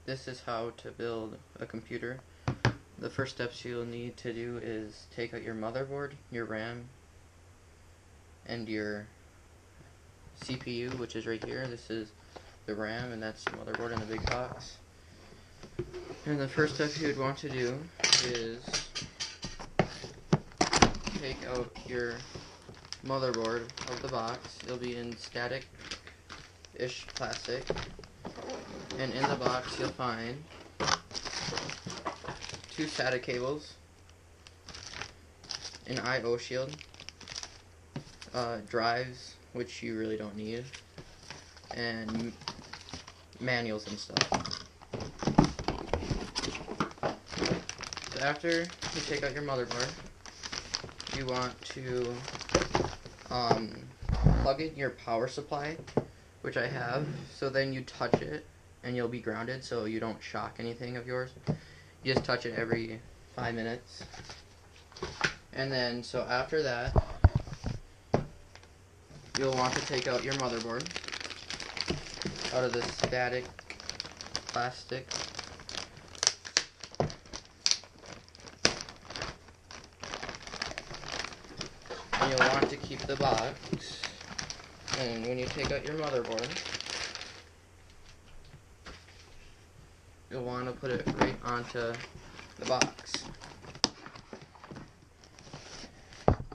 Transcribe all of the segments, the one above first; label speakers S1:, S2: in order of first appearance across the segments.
S1: this is how to build a computer. The first steps you'll need to do is take out your motherboard, your RAM, and your CPU, which is right here. This is the RAM, and that's the motherboard in the big box. And the first step you would want to do is take out your motherboard of the box. It'll be in static-ish plastic, and in the box you'll find 2 SATA cables, an I/O shield, drives, which you really don't need, and manuals and stuff. So after you take out your motherboard, you want to plug in your power supply, which I have, so then you touch it and you'll be grounded so you don't shock anything of yours. You just touch it every 5 minutes. And then, so after that, you'll want to take out your motherboard out of the static plastic. And you'll want to keep the box. And when you take out your motherboard, you'll want to put it right onto the box.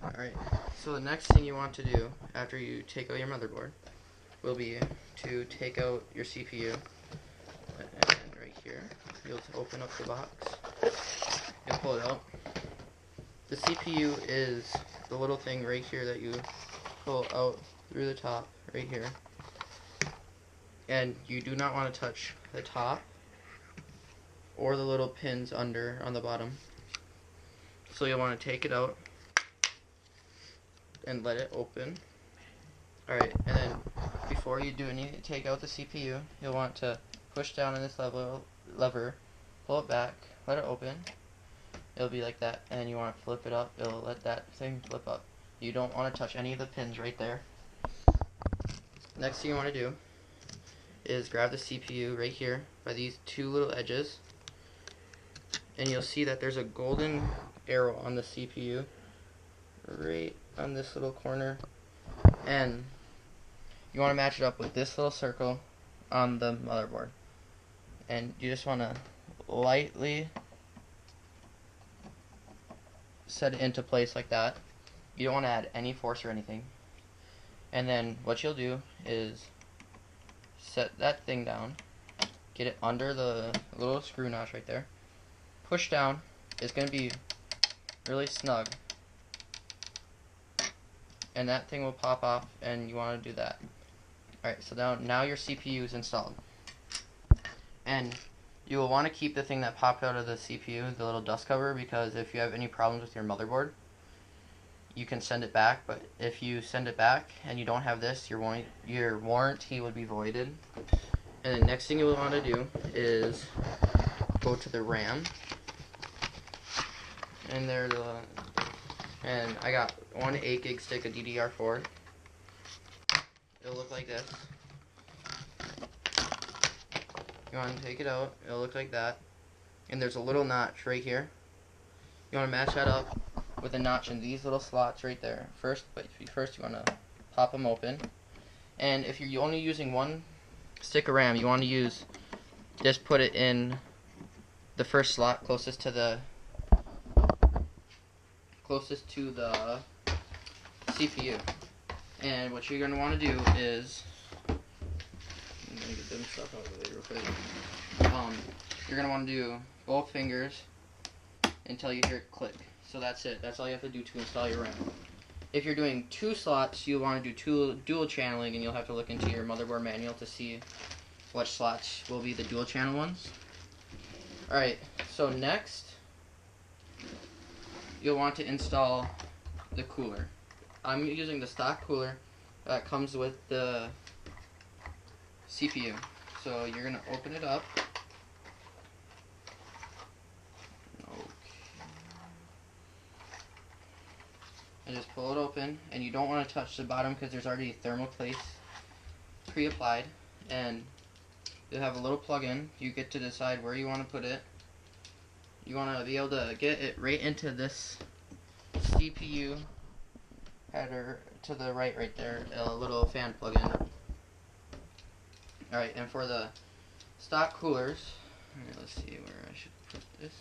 S1: Alright, so the next thing you want to do after you take out your motherboard will be to take out your CPU. And right here, you'll open up the box. You'll pull it out. The CPU is the little thing right here that you pull out through the top, right here. And you do not want to touch the top or the little pins under on the bottom. So you'll want to take it out and let it open. Alright, and then before you do anything, take out the CPU, you'll want to push down on this lever, pull it back, let it open. It'll be like that, and you want to flip it up, it'll let that thing flip up. You don't want to touch any of the pins right there. Next thing you want to do is grab the CPU right here by these 2 little edges, and you'll see that there's a golden arrow on the CPU right on this little corner, and you want to match it up with this little circle on the motherboard, and you just want to lightly set it into place like that. You don't want to add any force or anything. And then what you'll do is set that thing down, get it under the little screw notch right there, push down. It's going to be really snug, and that thing will pop off, and you want to do that. Alright, so now your CPU is installed, and you will want to keep the thing that popped out of the CPU, the little dust cover, because if you have any problems with your motherboard, you can send it back. But if you send it back and you don't have this, your warranty would be voided. And the next thing you will want to do is go to the RAM, and and I got one 8 gig stick of DDR4. It'll look like this. You want to take it out, it'll look like that, and there's a little notch right here. You want to match that up with a notch in these little slots right there. First you want to pop them open, and if you're only using one stick of RAM, you want to just put it in the first slot closest to the CPU. And what you're going to want to do is, I'm going to get them stuff out of the way real quick. You're going to want to do both fingers until you hear it click. So that's it. That's all you have to do to install your RAM. If you're doing 2 slots, you'll want to do dual channeling, and you'll have to look into your motherboard manual to see what slots will be the dual channel ones. Alright, so next, you'll want to install the cooler. I'm using the stock cooler that comes with the CPU. So you're going to open it up. And just pull it open, and you don't want to touch the bottom because there's already a thermal place pre-applied, and you'll have a little plug-in. You get to decide where you want to put it. You want to be able to get it right into this CPU header to the right there, a little fan plug-in. Alright, and for the stock coolers, let's see where I should put this.